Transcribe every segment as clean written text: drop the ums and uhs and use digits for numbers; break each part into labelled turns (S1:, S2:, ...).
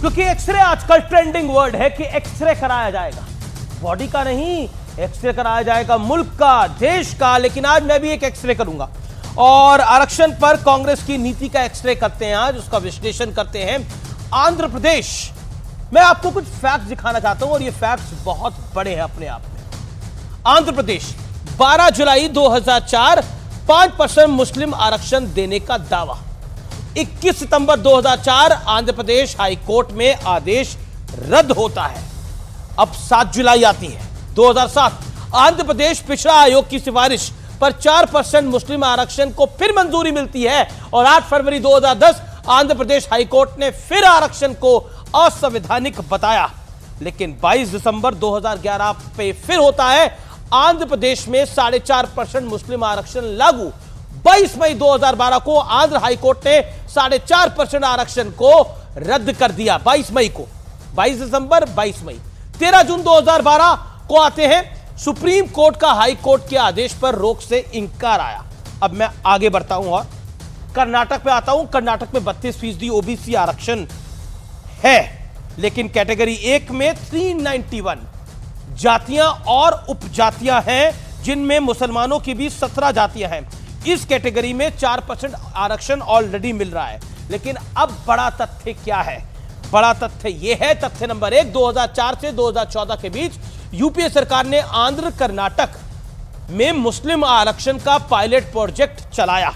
S1: क्योंकि एक्सरे आजकल trending word है कि एक्सरे कराया जाएगा, बॉडी का नहीं, एक्सरे कराया जाएगा मुल्क का, देश का। लेकिन आज मैं भी एक एक्सरे करूंगा और आरक्षण पर कांग्रेस की नीति का एक्सरे करते हैं, आज उसका विश्लेषण करते हैं। आंध्र प्रदेश, मैं आपको कुछ फैक्ट्स दिखाना चाहता हूं और ये फैक्ट्स बहुत बड़े हैं अपने आप में। आंध्र प्रदेश 12 जुलाई 2004 5% मुस्लिम आरक्षण देने का दावा। 21 सितंबर 2004 आंध्र प्रदेश हाई कोर्ट में आदेश रद्द होता है। अब 7 जुलाई आती है 2007, आंध्र प्रदेश पिछड़ा आयोग की सिफारिश पर 4% मुस्लिम आरक्षण को फिर मंजूरी मिलती है और 8 फरवरी 2010 आंध्र प्रदेश हाई कोर्ट ने फिर आरक्षण को असंवैधानिक बताया। लेकिन 22 दिसंबर 2011 पे फिर होता है आंध्र प्रदेश में 4.5% मुस्लिम आरक्षण लागू। 22 मई 2012 को आंध्र हाई कोर्ट ने 4.5% आरक्षण को रद्द कर दिया। 22 मई को, 22 दिसंबर 22 मई। 13 जून 2012 को आते हैं, सुप्रीम कोर्ट का हाई कोर्ट के आदेश पर रोक से इंकार आया। अब मैं आगे बढ़ता हूं और कर्नाटक पे आता हूं। कर्नाटक में 32% ओबीसी आरक्षण है, लेकिन कैटेगरी 1 में 391 जातियां और उपजातियां हैं, जिनमें मुसलमानों की भी 17 जातियां हैं। इस कैटेगरी में 4% आरक्षण ऑलरेडी मिल रहा है। लेकिन अब बड़ा तथ्य क्या है? बड़ा तथ्य यह है, तथ्य नंबर 1, 2004 से 2014 के बीच यूपीए सरकार ने आंध्र कर्नाटक में मुस्लिम आरक्षण का पायलट प्रोजेक्ट चलाया।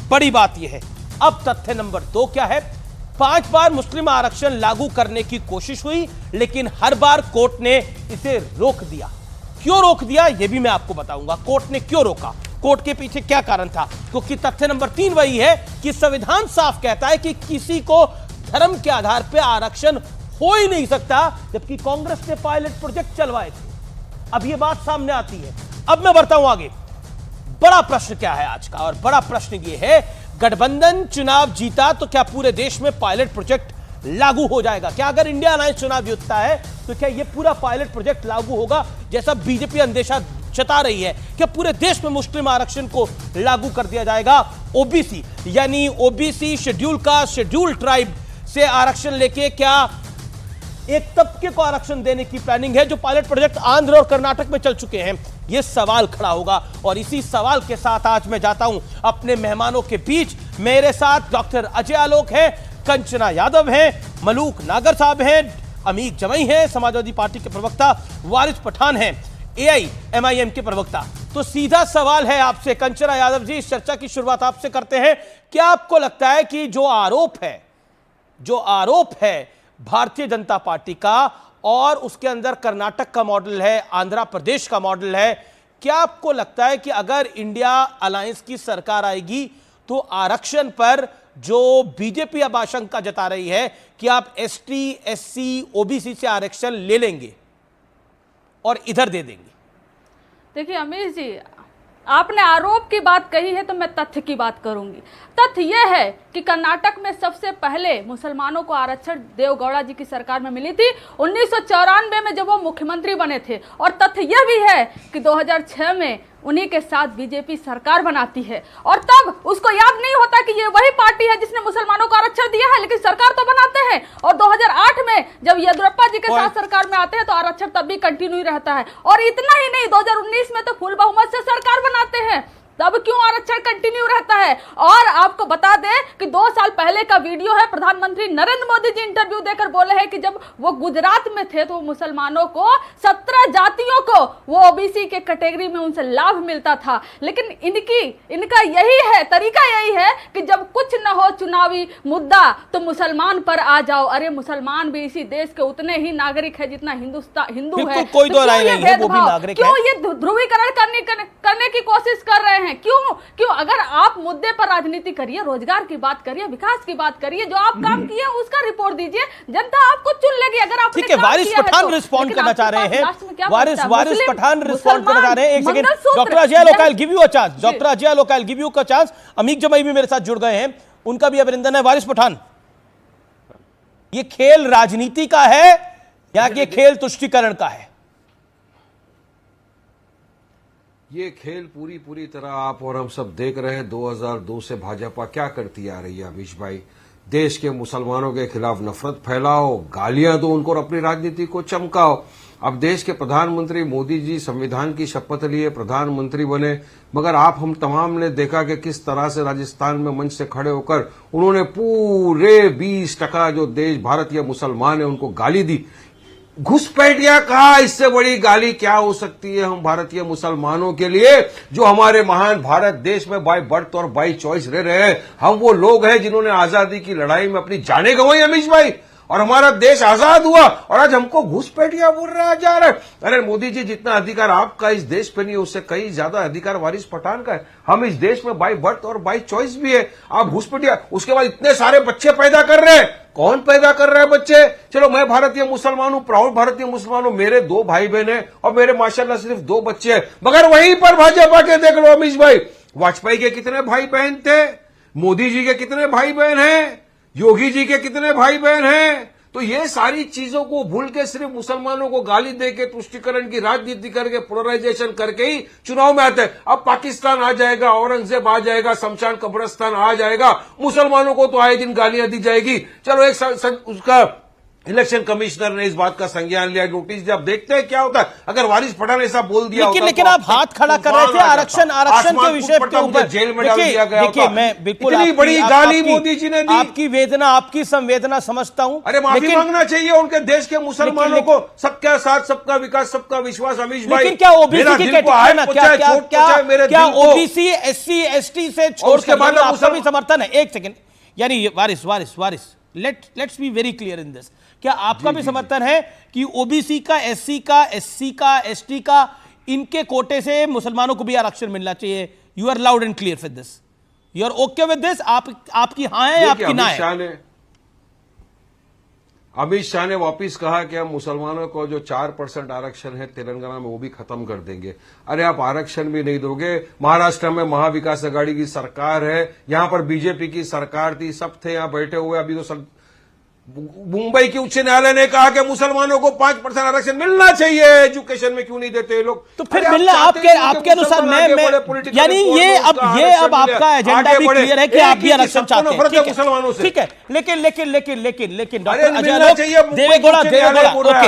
S1: बड़ी बात यह है। अब तथ्य नंबर 2 क्या है? 5 बार मुस्लिम आरक्षण लागू करने की कोशिश हुई, लेकिन हर बार कोर्ट ने इसे रोक दिया। क्यों रोक दिया यह भी मैं आपको बताऊंगा। कोर्ट ने क्यों रोका, कोर्ट के पीछे क्या कारण था? क्योंकि तथ्य नंबर 3 वही है कि संविधान साफ कहता है कि किसी को धर्म के आधार पर आरक्षण हो ही नहीं सकता, जबकि कांग्रेस ने पायलट प्रोजेक्ट चलवाए थे। अब यह बात सामने आती है। अब मैं बढ़ता हूं आगे। बड़ा प्रश्न क्या है आज का? और बड़ा प्रश्न यह है, गठबंधन चुनाव जीता तो क्या पूरे देश में पायलट प्रोजेक्ट लागू हो जाएगा? क्या अगर इंडिया अलायंस चुनाव जीतता है तो क्या यह पूरा पायलट प्रोजेक्ट लागू होगा, जैसा बीजेपी अंदेशा जता रही है? क्या पूरे देश में मुस्लिम आरक्षण को लागू कर दिया जाएगा? ओबीसी यानी OBC schedule caste, schedule tribe से आरक्षण लेके क्या एक तबके को आरक्षण देने की प्लानिंग है, जो पायलट प्रोजेक्ट आंध्र और कर्नाटक में चल चुके हैं? यह सवाल खड़ा होगा और इसी सवाल के साथ आज मैं जाता हूं अपने मेहमानों के बीच। मेरे साथ डॉक्टर अजय आलोक हैं, कंचना यादव हैं, मलूक नागर साहब हैं, अमीक जमई हैं, समाजवादी पार्टी के प्रवक्ता वारिस पठान हैं, एआईएमआईएम के प्रवक्ता। तो सीधा सवाल है आपसे कंचना यादव जी, इस चर्चा की शुरुआत आपसे करते हैं। क्या आपको लगता है कि जो आरोप है भारतीय जनता पार्टी का और उसके अंदर कर्नाटक का मॉडल है, आंध्र प्रदेश का मॉडल है, क्या आपको लगता है कि अगर इंडिया अलायंस की सरकार आएगी तो आरक्षण पर जो बीजेपी अब आशंका जता रही है कि आप एसटी, एससी, ओबीसी से आरक्षण ले लेंगे और इधर दे देंगे?
S2: देखिए अमीर जी, आपने आरोप की बात कही है तो मैं तथ्य की बात करूंगी। तथ्य यह है कि कर्नाटक में सबसे पहले मुसलमानों को आरक्षण देवगौड़ा जी की सरकार में मिली थी 1994 में, जब वो मुख्यमंत्री बने थे। और तथ्य यह भी है कि 2006 में उन्हीं के साथ बीजेपी सरकार बनाती है और तब उसको याद नहीं होता कि ये वही पार्टी है जिसने मुसलमानों को आरक्षण दिया है, लेकिन सरकार तो बनाते हैं। और 2008 में जब येदियुरप्पा जी के साथ सरकार में आते हैं तो आरक्षण तब भी कंटिन्यू रहता है। और इतना ही नहीं, 2019 में तो फुल बहुमत से सरकार बनाते हैं, तब क्यों आरक्षण कंटिन्यू रहता है? और आपको बता दें कि 2 साल पहले का वीडियो है, प्रधानमंत्री नरेंद्र मोदी जी इंटरव्यू देकर बोले हैं कि जब वो गुजरात में थे तो मुसलमानों को 17 जातियों को वो ओबीसी के कैटेगरी में उनसे लाभ मिलता था। लेकिन इनका यही है, तरीका यही है कि जब कुछ न हो चुनावी मुद्दा तो मुसलमान पर आ जाओ। अरे मुसलमान भी इसी देश के उतने ही नागरिक है जितना हिंदू है।
S1: कोई दो राय नहीं है, वो भी नागरिक है।
S2: क्यों ये ध्रुवीकरण करने की कोशिश कर रहे हैं? क्यों? अगर आप मुद्दे पर राजनीति करिए, रोजगार की बात करिए, विकास की बात करिए, जो आप काम किए उसका रिपोर्ट दीजिए, जनता आपको चुन लेगी। अगर आप
S1: ठीक है, वारिस पठान रिस्पॉन्ड करना चाह रहे हैं, वारिस पठान रिस्पॉन्ड करना चाह रहे हैं। एक second, doctor Ajay Alok, I will give you a chance. Doctor Ajay Alok, I will give you a chance. Amique Jamei भी मेरे साथ जुड़ गए हैं, उनका भी अभिनंदन है। वारिस पठान, ये खेल राजनीति का है या ये खेल तुष्टीकरण का है?
S3: ये खेल पूरी तरह आप और हम सब देख रहे हैं। 2002 से भाजपा क्या करती आ रही है अमीश भाई, देश के मुसलमानों के खिलाफ नफरत फैलाओ, गालियां दो उनको और अपनी राजनीति को चमकाओ। अब देश के प्रधानमंत्री मोदी जी संविधान की शपथ लिए प्रधानमंत्री बने, मगर आप हम तमाम ने देखा कि किस तरह से राजस्थान में मंच से खड़े होकर उन्होंने पूरे 20% जो देश भारतीय मुसलमान है उनको गाली दी। घुसपैठिया कहा, इससे बड़ी गाली क्या हो सकती है हम भारतीय मुसलमानों के लिए जो हमारे महान भारत देश में बाय बर्थ और बाय चॉइस रह रहे हैं। हम वो लोग हैं जिन्होंने आजादी की लड़ाई में अपनी जानें गंवाई अमीश भाई, और हमारा देश आजाद हुआ, और आज हमको घुसपैठिया बोल रहा जा रहा है। अरे मोदी जी, जितना अधिकार आपका इस देश पे नहीं है उससे कई ज्यादा अधिकार वारिस पठान का है। हम इस देश में बाय बर्थ और बाय चॉइस भी है। आप घुसपैठिया, उसके बाद इतने सारे बच्चे पैदा कर रहे हैं। कौन पैदा कर रहा है बच्चे? चलो मैं भारतीय मुसलमान हूं, प्राउड भारतीय मुसलमान हूं, मेरे 2 भाई बहन हैं और मेरे माशाल्लाह सिर्फ 2 बच्चे हैं। मगर वहीं पर भाजपा के देख लो अमीश भाई, वाजपेयी के कितने भाई बहन थे, मोदी जी के कितने भाई बहन हैं, योगी जी के कितने भाई बहन हैं। तो ये सारी चीजों को भूल के सिर्फ मुसलमानों को गाली देके तुष्टीकरण की राजनीति करके पोलराइजेशन करके ही चुनाव में आते हैं। अब पाकिस्तान आ जाएगा, औरंगजेब आ जाएगा, शमशान कब्रिस्तान आ जाएगा, मुसलमानों को तो आए दिन गालियां दी जाएगी। चलो एक उसका इलेक्शन कमिश्नर ने इस बात का संज्ञान लिया, नोटिस जब देखते हैं क्या होता है। अगर वारिस पठान ऐसा बोल दिया
S1: लेकिन आप हाथ खड़ा कर रहे थे आरक्षण के विषय के ऊपर,
S3: जेल में डाल दिया गया।
S1: देखिए मैं बिल्कुल
S3: इतनी बड़ी गाली मोदी जी ने दी।
S1: आपकी वेदना, आपकी संवेदना समझता हूं।
S3: अरे माफी मांगना चाहिए उनके देश के मुसलमानों को। सबका साथ, सबका विकास, सबका विश्वास अमीश भाई।
S1: लेकिन क्या ओबीसी की क्या ओबीसी SC ST से छोड़ के बाद आपका भी समर्थन है? एक सेकंड, यानी Waris let's be very clear in this. क्या आपका भी समर्थन है कि ओबीसी का, SC का, SC का, ST का, इनके कोटे से मुसलमानों को भी आरक्षण मिलना चाहिए? You are loud and clear with this, you are okay with this? आपकी हाँ है, आपकी ना है?
S3: अमित शाह ने वापिस कहा कि हम मुसलमानों को जो 4% आरक्षण है तेलंगाना में वो भी खत्म कर देंगे। अरे आप आरक्षण भी नहीं दोगे। महाराष्ट्र में महाविकास आघाड़ी की सरकार है, यहां पर बीजेपी की सरकार थी, सब थे यहां बैठे हुए। अभी तो मुंबई की उच्च न्यायालय ने कहा कि मुसलमानों को 5% आरक्षण मिलना चाहिए। एजुकेशन में क्यों नहीं देते लोग?
S1: तो फिर मिलना आपके अनुसार मैं यानी ये अब आपका एजेंडा भी क्लियर है कि आप भी आरक्षण चाहते हैं, मुसलमानों से, ठीक है। लेकिन डॉक्टर अजय आलोक, देवेगौड़ा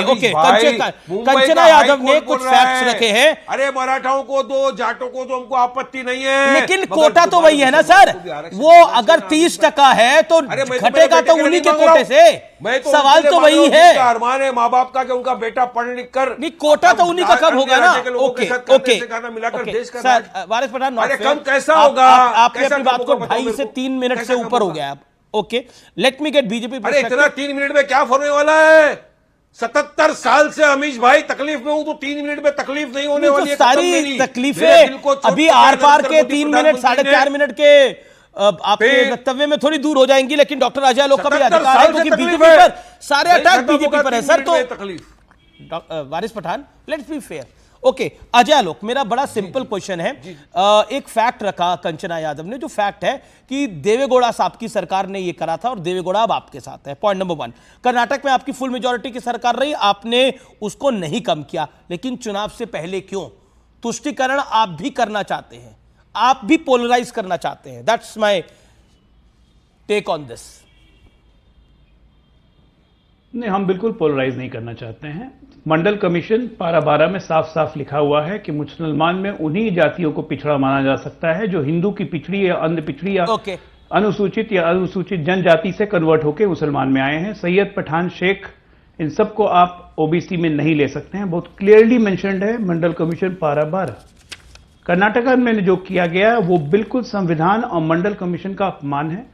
S1: ओके, कंचना यादव ने कुछ फैक्ट्स रखे हैं।
S3: अरे मराठाओं को दो, जाटों को दो, हमको आपत्ति नहीं है,
S1: लेकिन कोटा तो वही है ना सर। वो अगर 30% है तो घटेगा तो उन्हीं के कोटे से। सवाल तो वही है।
S3: अरमान है माँ बाप का कि उनका बेटा पढ़ लिख कर,
S1: नहीं कोटा तो उन्हीं का कब होगा ना? ओके
S3: मिलाकर देश का
S1: सर, वारिस पठान,
S3: कम कैसा होगा?
S1: आपने अपनी बात को 2.5 से 3 मिनट से ऊपर हो गया आप। Okay, let me gate BJP.
S3: अरे इतना 3 मिनट में क्या होने वाला है? 77 साल से अमीश भाई तकलीफ में हूं, तो 3 मिनट में तकलीफ नहीं होने वाली है।
S1: सारी तकलीफें अभी आर पार के 3 मिनट 4.5 मिनट के आपके वक्तव्य में थोड़ी दूर हो जाएंगी। लेकिन डॉक्टर अजय आलोक का भी अधिकार है क्योंकि बीजेपी पर सारे अटैक बीजेपी पर है सर। तो Waris Pathan, let's be fair. Okay Ajay Alok, मेरा बड़ा सिंपल क्वेश्चन है। एक फैक्ट रखा कंचना यादव ने, जो फैक्ट है कि देवेगौड़ा साहब की सरकार ने ये करा था और देवेगौड़ा अब आपके साथ है। पॉइंट नंबर 1, कर्नाटक में आपकी फुल मेजॉरिटी की सरकार रही, आपने उसको नहीं कम किया, लेकिन चुनाव से पहले क्यों? तुष्टीकरण आप भी करना चाहते हैं, आप भी पोलराइज करना चाहते हैं। That's my take on this.
S4: नहीं, हम बिल्कुल पोलराइज नहीं करना चाहते हैं। मंडल कमीशन पारा 12 में साफ साफ लिखा हुआ है कि मुसलमान में उन्हीं जातियों को पिछड़ा माना जा सकता है जो हिंदू की पिछड़ी या अंध पिछड़ी या अनुसूचित या अनुसूचित जनजाति से कन्वर्ट होकर मुसलमान में आए हैं। सैयद, पठान, शेख, इन सबको आप ओबीसी में नहीं ले सकते हैं। बहुत क्लियरली मेंशन्ड है मंडल कमीशन पारा 12। कर्नाटक में जो किया गया वो बिल्कुल संविधान और मंडल कमीशन का अपमान है।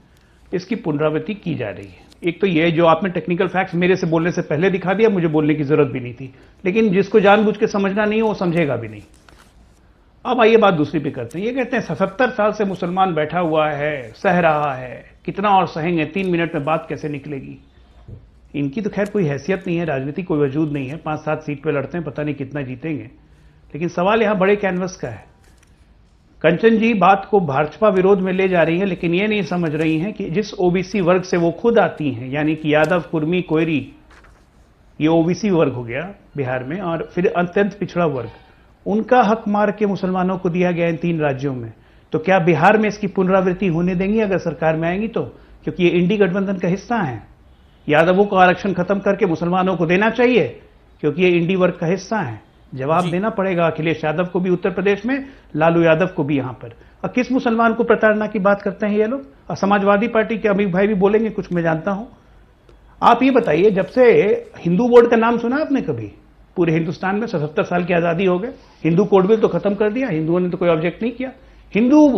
S4: इसकी पुनरावृत्ति की जा रही है। एक तो ये जो आपने टेक्निकल फैक्ट्स मेरे से बोलने से पहले दिखा दिया, मुझे बोलने की जरूरत भी नहीं थी, लेकिन जिसको जानबूझ के समझना नहीं है वो समझेगा भी नहीं। अब आइए बात दूसरी पे करते हैं। ये कहते हैं 77 साल से मुसलमान बैठा हुआ है, सह रहा है, कितना और सहेंगे, 3 मिनट में बात कैसे निकलेगी? इनकी तो खैर कोई हैसियत नहीं है, राजनीति कोई वजूद नहीं है। 5-7 सीट पे लड़ते हैं, पता नहीं कितना जीतेंगे। लेकिन सवाल यहां बड़े कैनवस का है। कंचन जी बात को भाजपा विरोध में ले जा रही है, लेकिन ये नहीं समझ रही हैं कि जिस ओबीसी वर्ग से वो खुद आती हैं, यानी कि यादव, कुर्मी, कोयरी, ये ओबीसी वर्ग हो गया बिहार में, और फिर अत्यंत पिछड़ा वर्ग, उनका हक मार के मुसलमानों को दिया गया इन 3 राज्यों में। तो क्या बिहार में इसकी पुनरावृत्ति होने देंगी अगर सरकार में आएंगी? तो क्योंकि ये इंडी गठबंधन का हिस्सा है। यादवों को आरक्षण खत्म करके मुसलमानों को देना चाहिए क्योंकि ये इंडी वर्ग का हिस्सा है। जवाब देना पड़ेगा अखिलेश यादव को भी उत्तर प्रदेश में, लालू यादव को भी यहां पर। और किस मुसलमान को प्रताड़ना की बात करते हैं ये लोग? और समाजवादी पार्टी के अमीर भाई भी बोलेंगे कुछ, मैं जानता हूं। आप ये बताइए, जब से हिंदू बोर्ड का नाम सुना आपने कभी? पूरे हिंदुस्तान में 77 साल की आजादी हो गए, हिंदू कोड बिल तो खत्म कर दिया, हिंदुओं ने तो कोई ऑब्जेक्ट नहीं किया। हिंदू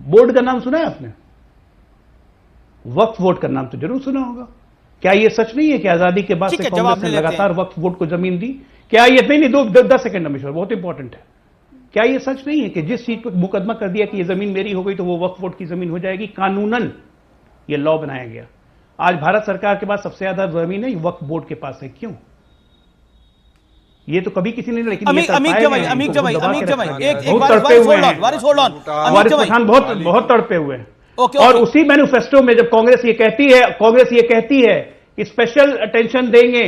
S4: बोर्ड का नाम सुना है आपने? वक्फ बोर्ड का नाम तो जरूर सुना होगा। क्या ये सच नहीं है कि आजादी के बाद से कांग्रेस ने लगातार वक्फ बोर्ड को जमीन दी? क्या ये नहीं 10 सेकंड अमिश्वर, बहुत इंपॉर्टेंट है। क्या ये सच नहीं है कि जिस चीज पर मुकदमा कर दिया कि ये जमीन मेरी हो गई तो वो वक्फ बोर्ड की जमीन हो जाएगी? कानूनन ये लॉ बनाया गया। आज भारत सरकार के पास सबसे ज्यादा जमीन है वक्फ बोर्ड के पास है। क्यों? ये तो कभी किसी ने, लेकिन
S1: अमीक जमाई
S4: वारिस पठान बहुत तड़पे हुए हैं। और उसी मैनिफेस्टो में जब कांग्रेस ये कहती है कि स्पेशल अटेंशन देंगे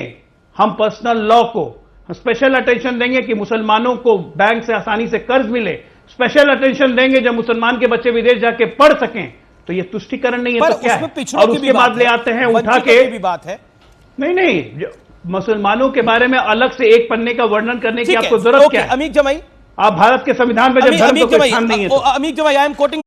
S4: हम पर्सनल लॉ को, स्पेशल अटेंशन देंगे कि मुसलमानों को बैंक से आसानी से कर्ज मिले, स्पेशल अटेंशन देंगे जब मुसलमान के बच्चे विदेश जाके पढ़ सकें, तो ये तुष्टीकरण नहीं है तो क्या है? और उसके बाद ले आते हैं उठा के
S1: भी बात है।
S4: नहीं, मुसलमानों के बारे में अलग से एक पन्ने का वर्णन करने की आपको जरूरत क्या है?
S1: अमीक जमाई,
S4: आप भारत के संविधान में जब धर्म का कोई स्थान नहीं है तो।
S1: अमीक जमाई, आई एम कोटिंग